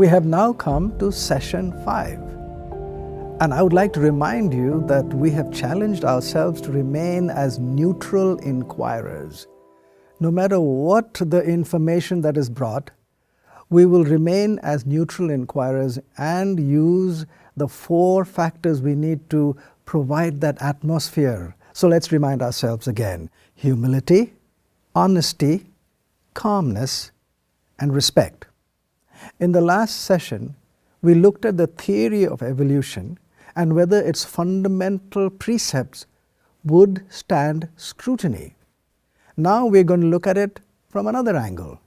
We have now come to session 5. And I would like to remind you that we have challenged ourselves to remain as neutral inquirers. No matter what the information that is brought, we will remain as neutral inquirers and use the 4 factors we need to provide that atmosphere. So let's remind ourselves again: humility, honesty, calmness, and respect. In the last session, we looked at the theory of evolution and whether its fundamental precepts would stand scrutiny. Now we're going to look at it from another angle.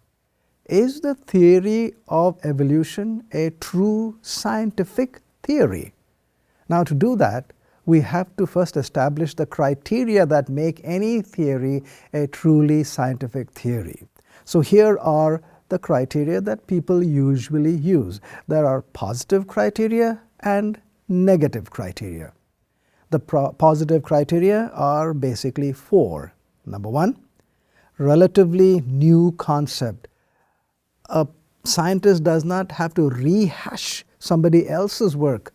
Is the theory of evolution a true scientific theory? Now, to do that, we have to first establish the criteria that make any theory a truly scientific theory. So here are the criteria that people usually use. There are positive criteria and negative criteria. The positive criteria are basically 4. Number 1, relatively new concept. A scientist does not have to rehash somebody else's work.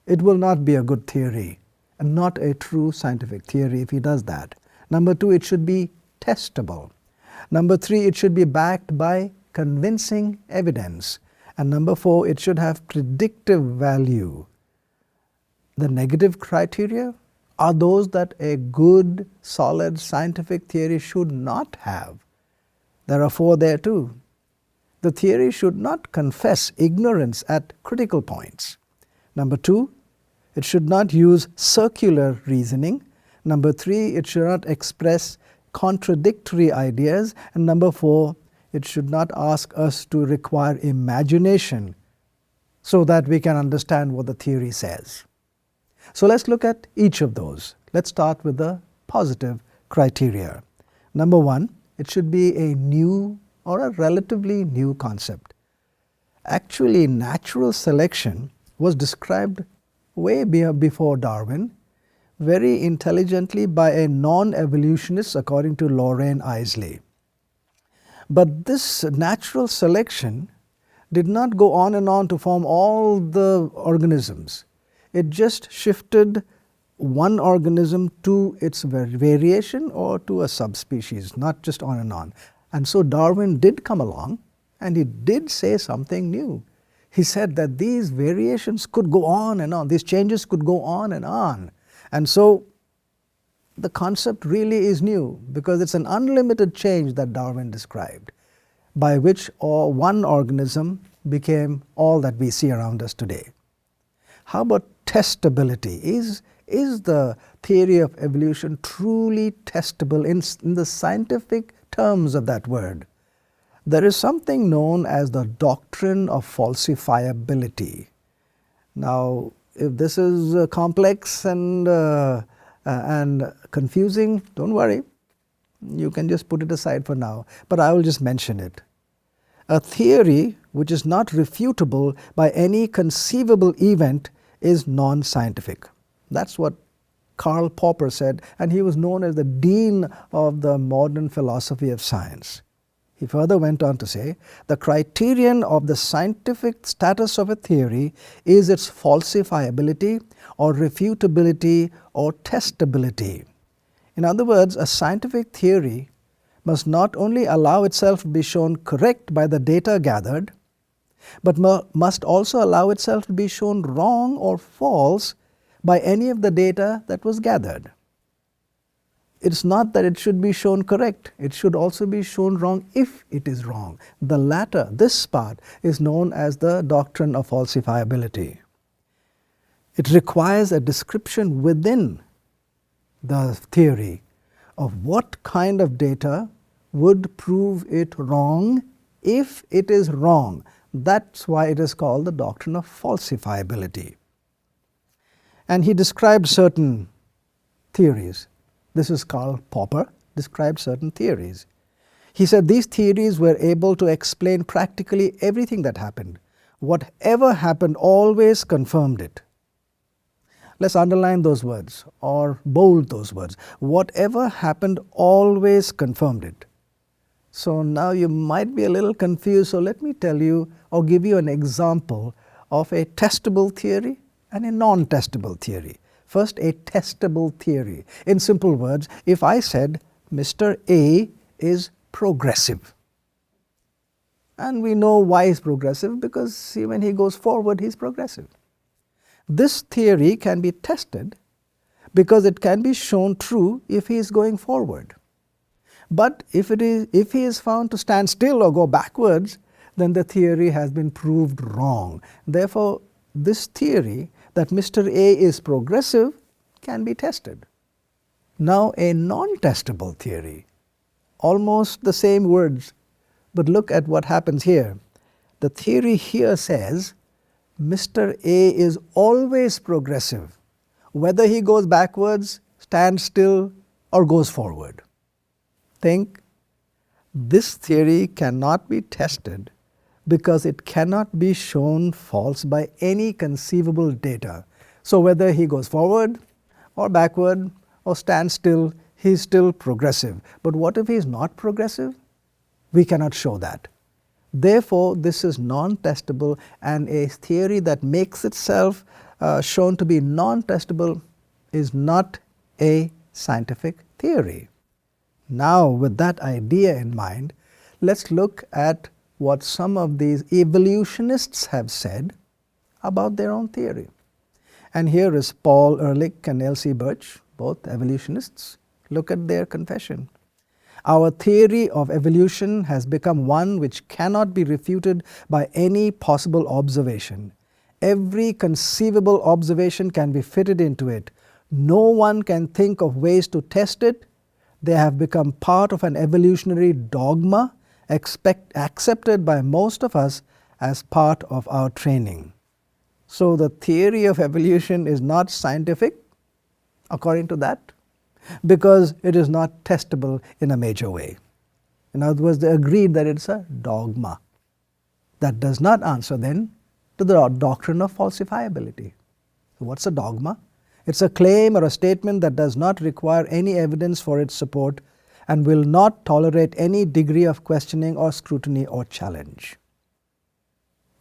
It will not be a good theory and not a true scientific theory if he does that. Number 2, it should be testable. Number 3, it should be backed by convincing evidence. And number 4, it should have predictive value. The negative criteria are those that a good, solid scientific theory should not have. There are 4 there too. The theory should not confess ignorance at critical points. Number 2, it should not use circular reasoning. Number 3, it should not express contradictory ideas. And number 4, it should not ask us to require imagination so that we can understand what the theory says. So let's look at each of those. Let's start with the positive criteria. Number 1, it should be a new or a relatively new concept. Actually, natural selection was described way before Darwin, very intelligently by a non-evolutionist according to Lorraine Isley. But this natural selection did not go on and on to form all the organisms. It just shifted one organism to its variation or to a subspecies, not just on and on. And so Darwin did come along and he did say something new. He said that these variations could go on and on, these changes could go on and on. And so the concept really is new because it's an unlimited change that Darwin described, by which one organism became all that we see around us today. How about testability? Is the theory of evolution truly testable in the scientific terms of that word? There is something known as the doctrine of falsifiability. Now, if this is complex and confusing, don't worry. You can just put it aside for now, but I will just mention it. A theory which is not refutable by any conceivable event is non-scientific. That's what Karl Popper said, and he was known as the dean of the modern philosophy of science. He further went on to say, the criterion of the scientific status of a theory is its falsifiability or refutability or testability. In other words, a scientific theory must not only allow itself to be shown correct by the data gathered, but must also allow itself to be shown wrong or false by any of the data that was gathered. It's not that it should be shown correct, it should also be shown wrong if it is wrong. The latter, this part, is known as the doctrine of falsifiability. It requires a description within the theory of what kind of data would prove it wrong if it is wrong. That's why it is called the doctrine of falsifiability. And he described certain theories. This is Karl Popper, described certain theories. He said these theories were able to explain practically everything that happened. Whatever happened always confirmed it. Let's underline those words or bold those words. Whatever happened always confirmed it. So now you might be a little confused. So let me tell you or give you an example of a testable theory and a non-testable theory. First, a testable theory. In simple words, if I said Mr. A is progressive, and we know why he's progressive, because see, when he goes forward, he's progressive. This theory can be tested because it can be shown true if he is going forward. But if he is found to stand still or go backwards, then the theory has been proved wrong. Therefore, this theory that Mr. A is progressive can be tested. Now, a non-testable theory, almost the same words, but look at what happens here. The theory here says Mr. A is always progressive, whether he goes backwards, stands still, or goes forward. Think, this theory cannot be tested because it cannot be shown false by any conceivable data. So whether he goes forward or backward or stands still, he is still progressive. But what if he is not progressive? We cannot show that. Therefore, this is non-testable, and a theory that makes itself shown to be non-testable is not a scientific theory. Now, with that idea in mind, let's look at what some of these evolutionists have said about their own theory. And here is Paul Ehrlich and Elsie Birch, both evolutionists. Look at their confession. Our theory of evolution has become one which cannot be refuted by any possible observation. Every conceivable observation can be fitted into it. No one can think of ways to test it. They have become part of an evolutionary dogma accepted by most of us as part of our training. So the theory of evolution is not scientific, according to that, because it is not testable in a major way. In other words, they agreed that it's a dogma. That does not answer then to the doctrine of falsifiability. So what's a dogma? It's a claim or a statement that does not require any evidence for its support and will not tolerate any degree of questioning or scrutiny or challenge.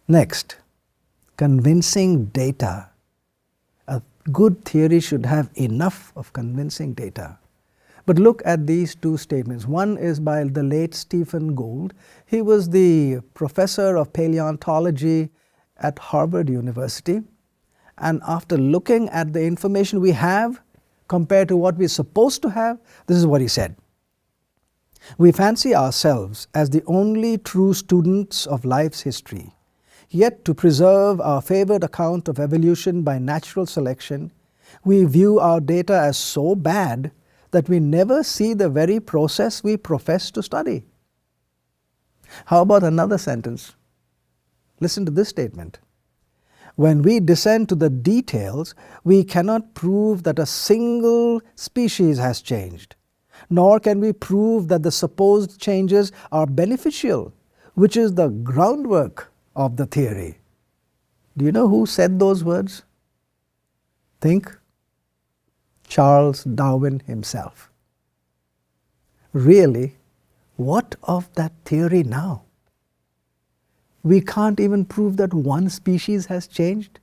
Next, convincing data. A good theory should have enough of convincing data. But look at these two statements. One is by the late Stephen Gould. He was the professor of paleontology at Harvard University. And after looking at the information we have compared to what we're supposed to have, this is what he said. We fancy ourselves as the only true students of life's history. Yet to preserve our favored account of evolution by natural selection, we view our data as so bad that we never see the very process we profess to study. How about another sentence? Listen to this statement. When we descend to the details, we cannot prove that a single species has changed, nor can we prove that the supposed changes are beneficial, which is the groundwork of the theory. Do you know who said those words? Think. Charles Darwin himself. Really, what of that theory now? We can't even prove that one species has changed.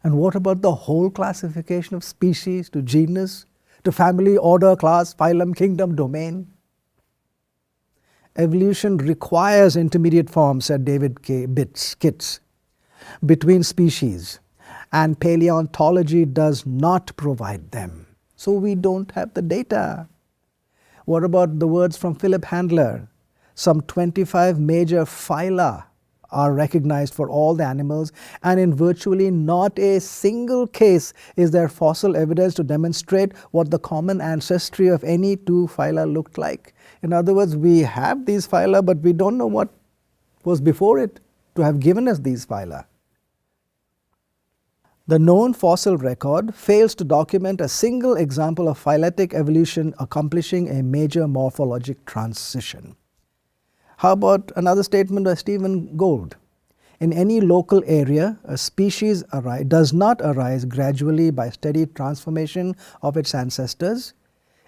And what about the whole classification of species to genus, to family, order, class, phylum, kingdom, domain? Evolution requires intermediate forms, said David Kitts, between species, and paleontology does not provide them. So we don't have the data. What about the words from Philip Handler? Some 25 major phyla are recognized for all the animals, and in virtually not a single case is there fossil evidence to demonstrate what the common ancestry of any two phyla looked like. In other words, we have these phyla, but we don't know what was before it to have given us these phyla. The known fossil record fails to document a single example of phyletic evolution accomplishing a major morphologic transition. How about another statement by Stephen Gould? In any local area, a species does not arise gradually by steady transformation of its ancestors.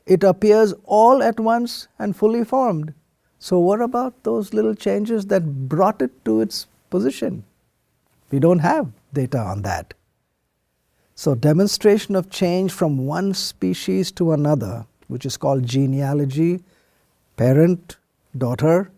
It appears all at once and fully formed. So what about those little changes that brought it to its position? We don't have data on that. So demonstration of change from one species to another, which is called genealogy, parent, daughter,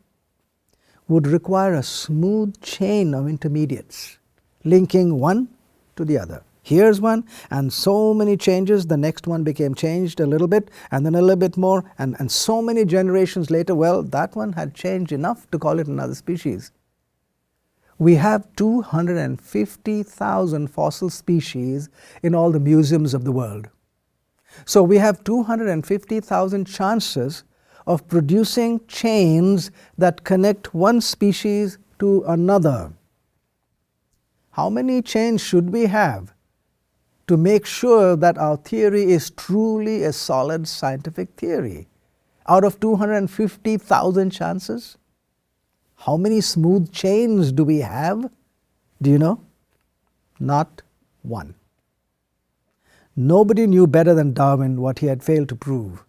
would require a smooth chain of intermediates linking one to the other. Here's one, and so many changes, the next one became changed a little bit, and then a little bit more, and so many generations later, well, that one had changed enough to call it another species. We have 250,000 fossil species in all the museums of the world. So we have 250,000 chances of producing chains that connect one species to another. How many chains should we have to make sure that our theory is truly a solid scientific theory? Out of 250,000 chances, how many smooth chains do we have? Do you know? Not one. Nobody knew better than Darwin what he had failed to prove.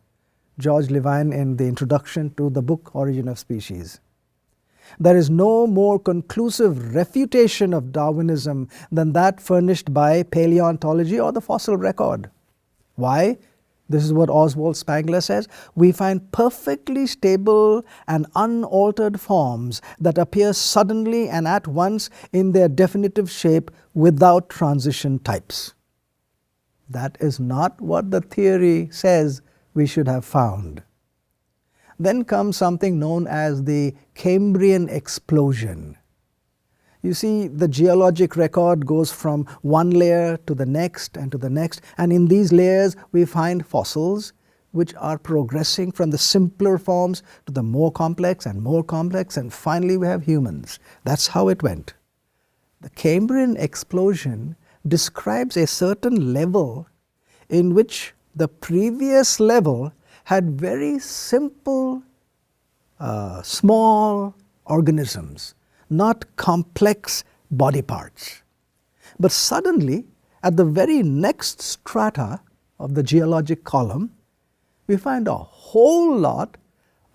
George Levine in the introduction to the book Origin of Species. There is no more conclusive refutation of Darwinism than that furnished by paleontology or the fossil record. Why? This is what Oswald Spengler says. We find perfectly stable and unaltered forms that appear suddenly and at once in their definitive shape without transition types. That is not what the theory says we should have found. Then comes something known as the Cambrian explosion. You see, the geologic record goes from one layer to the next and to the next, and in these layers we find fossils which are progressing from the simpler forms to the more complex, and finally we have humans. That's how it went. The Cambrian explosion describes a certain level in which the previous level had very simple, small organisms, not complex body parts. But suddenly, at the very next strata of the geologic column, we find a whole lot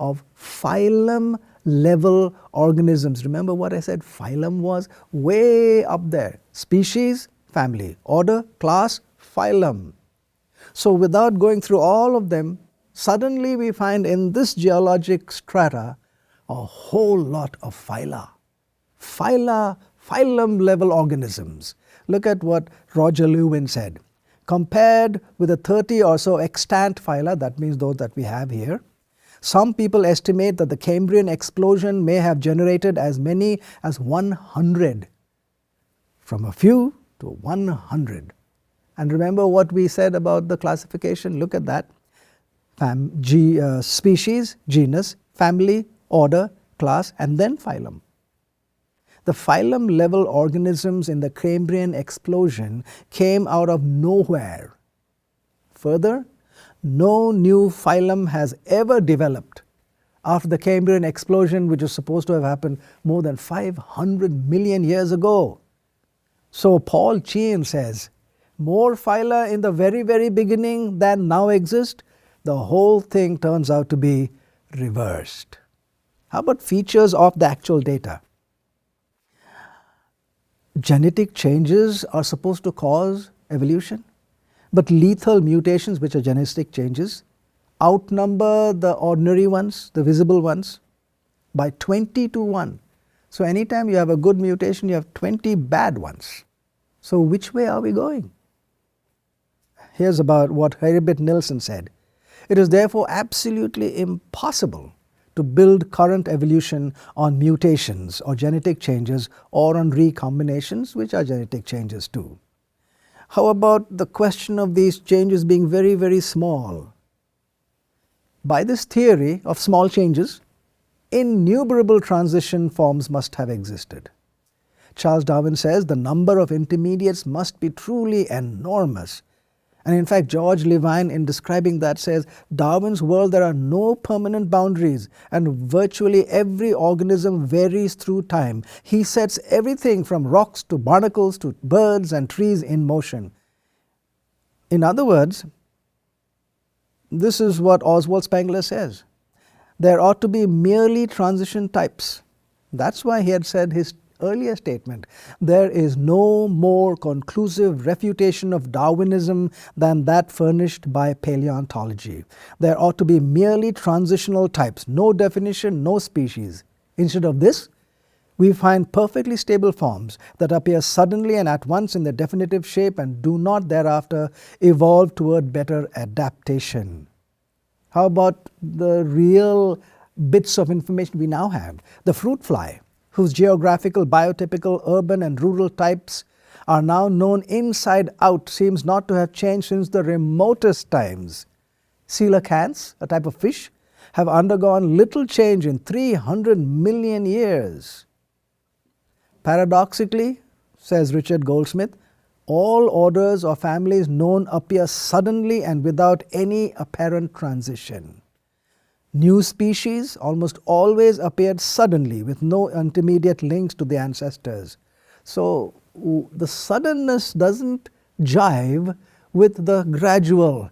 of phylum level organisms. Remember what I said phylum was? Way up there. Species, family, order, class, phylum. So without going through all of them, suddenly we find in this geologic strata a whole lot of phyla. Phyla, phylum level organisms. Look at what Roger Lewin said. Compared with the 30 or so extant phyla, that means those that we have here, some people estimate that the Cambrian explosion may have generated as many as 100. From a few to 100. And remember what we said about the classification? Look at that. Species, genus, family, order, class, and then phylum. The phylum level organisms in the Cambrian explosion came out of nowhere. Further, no new phylum has ever developed after the Cambrian explosion, which was supposed to have happened more than 500 million years ago. So Paul Chien says, more phyla in the very, very beginning than now exist. The whole thing turns out to be reversed. How about features of the actual data? Genetic changes are supposed to cause evolution, but lethal mutations, which are genetic changes, outnumber the ordinary ones, the visible ones, by 20 to 1. So anytime you have a good mutation, you have 20 bad ones. So which way are we going? Here's about what Herbert Nilsson said. It is therefore absolutely impossible to build current evolution on mutations or genetic changes or on recombinations, which are genetic changes too. How about the question of these changes being very, very small? By this theory of small changes, innumerable transition forms must have existed. Charles Darwin says the number of intermediates must be truly enormous. And in fact, George Levine, in describing that, says, Darwin's world, there are no permanent boundaries, and virtually every organism varies through time. He sets everything from rocks to barnacles to birds and trees in motion. In other words, this is what Oswald Spengler says. there ought to be merely transition types. That's why he had said his earlier statement, there is no more conclusive refutation of Darwinism than that furnished by paleontology. There ought to be merely transitional types, no definition, no species. Instead of this, we find perfectly stable forms that appear suddenly and at once in their definitive shape and do not thereafter evolve toward better adaptation. How about the real bits of information we now have? The fruit fly, whose geographical, biotypical, urban and rural types are now known inside out, seems not to have changed since the remotest times. Coelacanths, a type of fish, have undergone little change in 300 million years. Paradoxically, says Richard Goldsmith, all orders or families known appear suddenly and without any apparent transition. New species almost always appeared suddenly with no intermediate links to the ancestors. So the suddenness doesn't jive with the gradual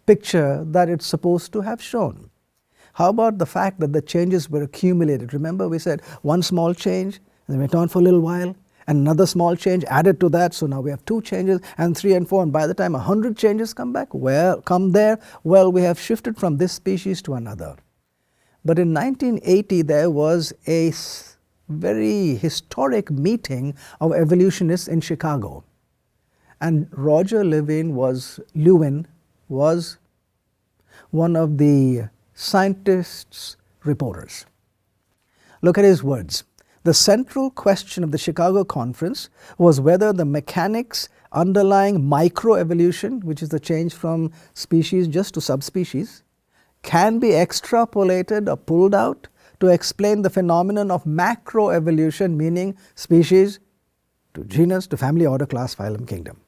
picture that it's supposed to have shown. How about the fact that the changes were accumulated? Remember, we said one small change, and they went on for a little while, and another small change added to that. So now we have 2 changes, and 3 and 4, and by the time 100 changes come there, we have shifted from this species to another. But in 1980, there was a very historic meeting of evolutionists in Chicago, and Roger Lewin was one of the scientists' reporters. Look at his words. The central question of the Chicago conference was whether the mechanics underlying microevolution, which is the change from species just to subspecies, can be extrapolated or pulled out to explain the phenomenon of macroevolution, meaning species to genus to family, order, class, phylum, kingdom.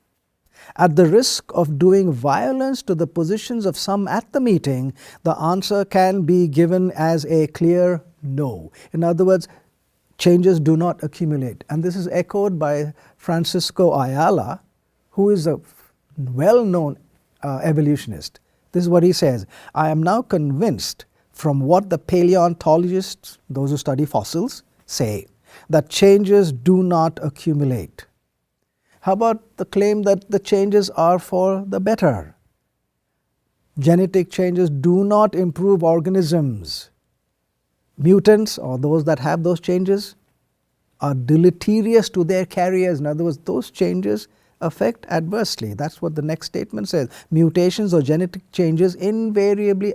At the risk of doing violence to the positions of some at the meeting, the answer can be given as a clear no. In other words, changes do not accumulate. And this is echoed by Francisco Ayala, who is a well-known evolutionist. This is what he says: I am now convinced from what the paleontologists, those who study fossils, say, that changes do not accumulate. How about the claim that the changes are for the better? Genetic changes do not improve organisms. Mutants, or those that have those changes, are deleterious to their carriers. In other words, those changes affect adversely. That's what the next statement says. Mutations or genetic changes invariably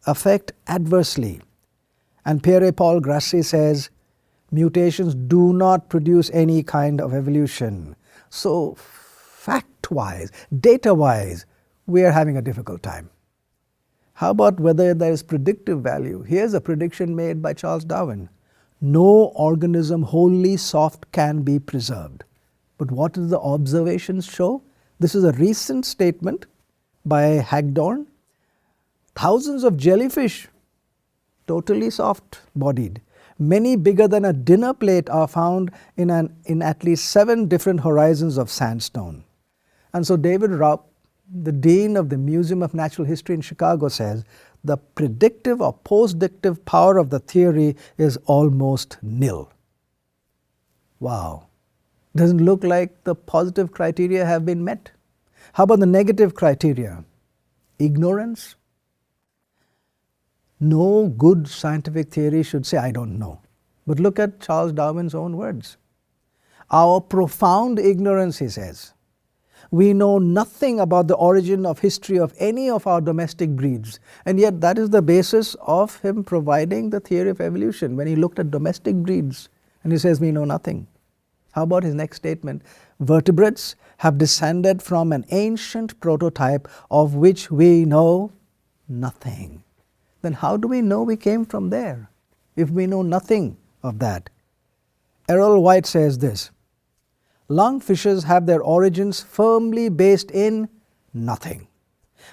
affect adversely. And Pierre-Paul Grassi says, mutations do not produce any kind of evolution. So fact-wise, data-wise, we are having a difficult time. How about whether there is predictive value? Here's a prediction made by Charles Darwin. No organism wholly soft can be preserved. But what do the observations show? This is a recent statement by Hagdorn. Thousands of jellyfish, totally soft-bodied, many bigger than a dinner plate, are found in at least 7 different horizons of sandstone. And so David Raup, the dean of the Museum of Natural History in Chicago, says the predictive or postdictive power of the theory is almost nil. Wow. Doesn't look like the positive criteria have been met. How about the negative criteria? Ignorance. No good scientific theory should say, I don't know. But look at Charles Darwin's own words. Our profound ignorance, he says. We know nothing about the origin of history of any of our domestic breeds. And yet that is the basis of him providing the theory of evolution when he looked at domestic breeds. And he says, we know nothing. How about his next statement? Vertebrates have descended from an ancient prototype of which we know nothing. Then how do we know we came from there if we know nothing of that? Errol White says this: lungfishes have their origins firmly based in nothing.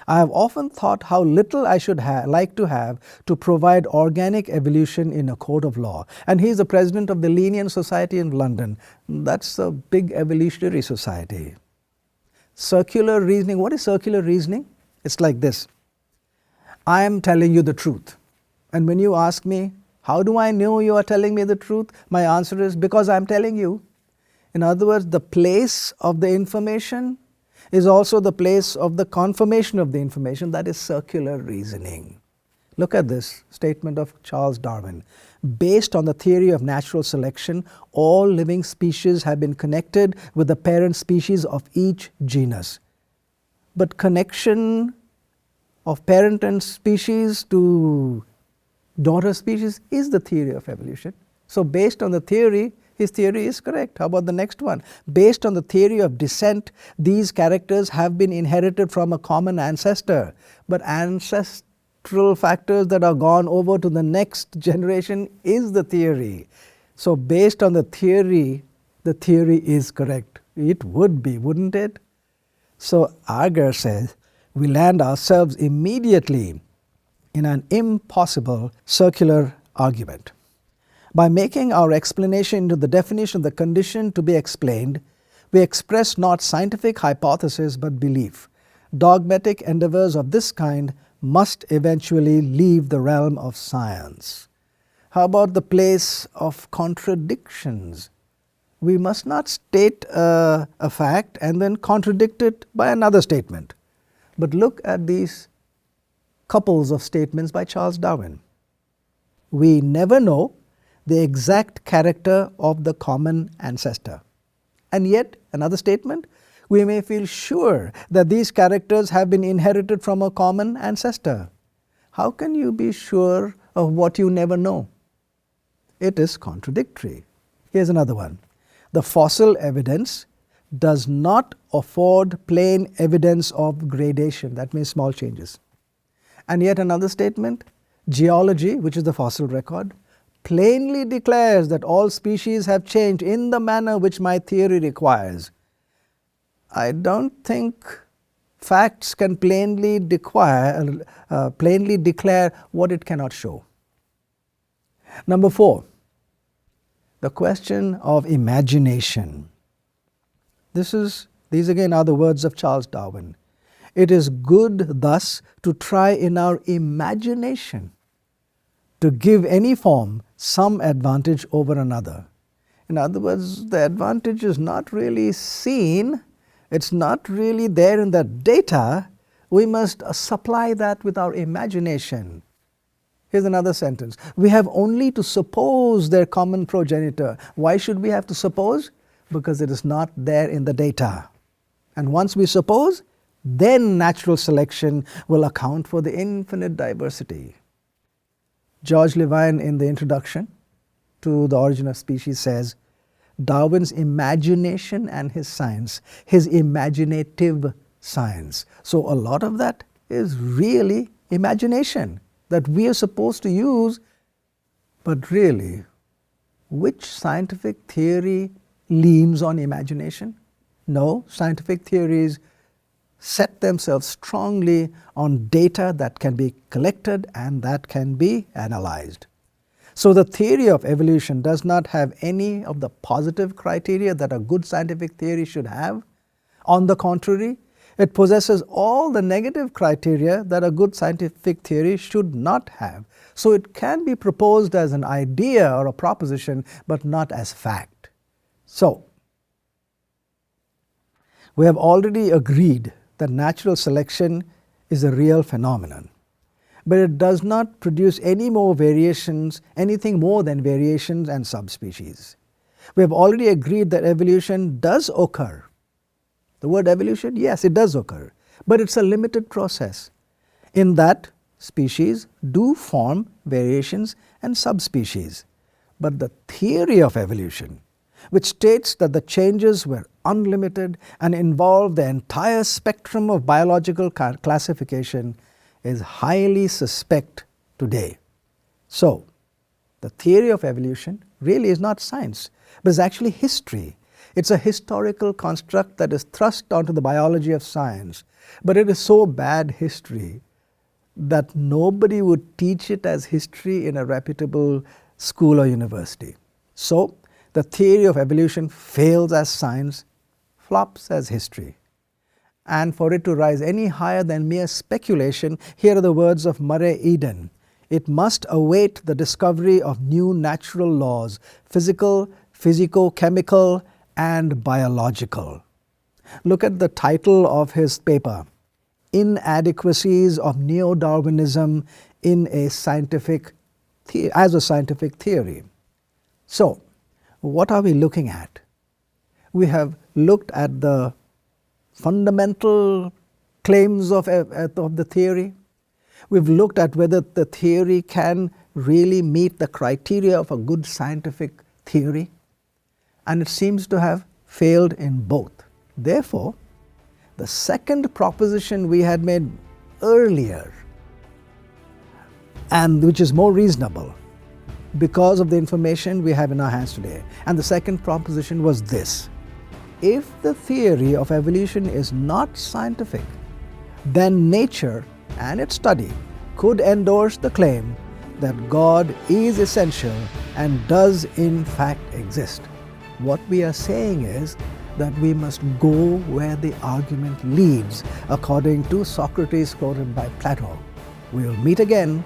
I have often thought how little I should like to have to provide organic evolution in a court of law. And he is the president of the Linnean Society in London. That's a big evolutionary society. Circular reasoning. What is circular reasoning? It's like this. I am telling you the truth. And when you ask me, how do I know you are telling me the truth? My answer is, because I'm telling you. In other words, the place of the information is also the place of the confirmation of the information. That is circular reasoning. Look at this statement of Charles Darwin. Based on the theory of natural selection, all living species have been connected with the parent species of each genus. But connection of parent and species to daughter species is the theory of evolution. So based on the theory, his theory is correct. How about the next one? Based on the theory of descent, these characters have been inherited from a common ancestor. But ancestral factors that are gone over to the next generation is the theory. So based on the theory is correct. It would be, wouldn't it? So Agar says, we land ourselves immediately in an impossible circular argument. By making our explanation into the definition of the condition to be explained, we express not scientific hypothesis but belief. Dogmatic endeavors of this kind must eventually leave the realm of science. How about the place of contradictions? We must not state a fact and then contradict it by another statement. But look at these couples of statements by Charles Darwin. We never know the exact character of the common ancestor. And yet, another statement, we may feel sure that these characters have been inherited from a common ancestor. How can you be sure of what you never know? It is contradictory. Here's another one. The fossil evidence does not afford plain evidence of gradation. That means small changes. And yet another statement, geology, which is the fossil record, plainly declares that all species have changed in the manner which my theory requires. I don't think facts can plainly declare what it cannot show. Number 4, the question of imagination. These again are the words of Charles Darwin. It is good thus to try in our imagination to give any form some advantage over another. In other words, the advantage is not really seen, it's not really there in the data. We must supply that with our imagination. Here's another sentence. We have only to suppose their common progenitor. Why should we have to suppose? Because it is not there in the data. And once we suppose, then natural selection will account for the infinite diversity. George Levine, in the introduction to The Origin of Species, says, Darwin's imagination and his science, his imaginative science. So a lot of that is really imagination that we are supposed to use. But really, which scientific theory leans on imagination? No, scientific theories set themselves strongly on data that can be collected and that can be analyzed. So the theory of evolution does not have any of the positive criteria that a good scientific theory should have. On the contrary, it possesses all the negative criteria that a good scientific theory should not have. So it can be proposed as an idea or a proposition, but not as fact. So, we have already agreed that natural selection is a real phenomenon. But it does not produce any more variations, anything more than variations and subspecies. We have already agreed that evolution does occur. The word evolution, yes, it does occur, but it's a limited process in that species do form variations and subspecies. But the theory of evolution, which states that the changes were unlimited and involve the entire spectrum of biological classification, is highly suspect today. So, the theory of evolution really is not science, but is actually history. It's a historical construct that is thrust onto the biology of science. But it is so bad history that nobody would teach it as history in a reputable school or university. So, the theory of evolution fails as science, flops as history. And for it to rise any higher than mere speculation, here are the words of Murray Eden. It must await the discovery of new natural laws, physical, physico-chemical, and biological. Look at the title of his paper, Inadequacies of Neo-Darwinism as a Scientific Theory. So, what are we looking at? We have looked at the fundamental claims of the theory. We've looked at whether the theory can really meet the criteria of a good scientific theory, and it seems to have failed in both. Therefore, the second proposition we had made earlier, and which is more reasonable because of the information we have in our hands today, and the second proposition was this: if the theory of evolution is not scientific, then nature and its study could endorse the claim that God is essential and does in fact exist. What we are saying is that we must go where the argument leads, according to Socrates quoted by Plato. We will meet again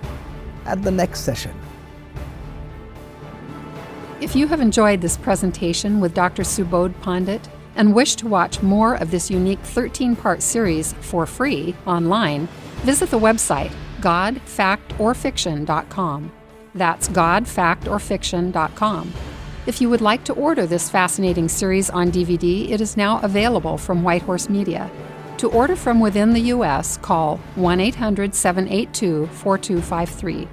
at the next session. If you have enjoyed this presentation with Dr. Subodh Pandit and wish to watch more of this unique 13-part series for free online, visit the website godfactorfiction.com. That's godfactorfiction.com. If you would like to order this fascinating series on DVD, it is now available from Whitehorse Media. To order from within the U.S., call 1-800-782-4253.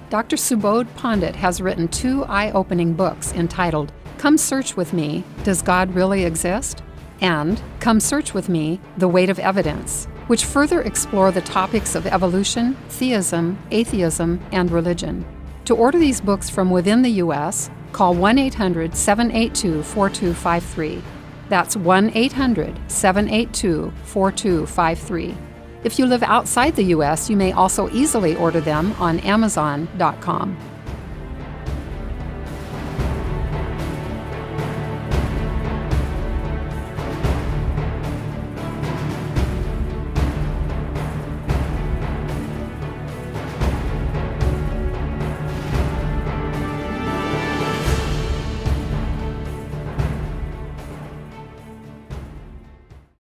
Dr. Subodh Pandit has written 2 eye-opening books entitled Come Search With Me, Does God Really Exist? And Come Search With Me, The Weight of Evidence, which further explore the topics of evolution, theism, atheism, and religion. To order these books from within the U.S., call 1-800-782-4253. That's 1-800-782-4253. If you live outside the U.S., you may also easily order them on Amazon.com.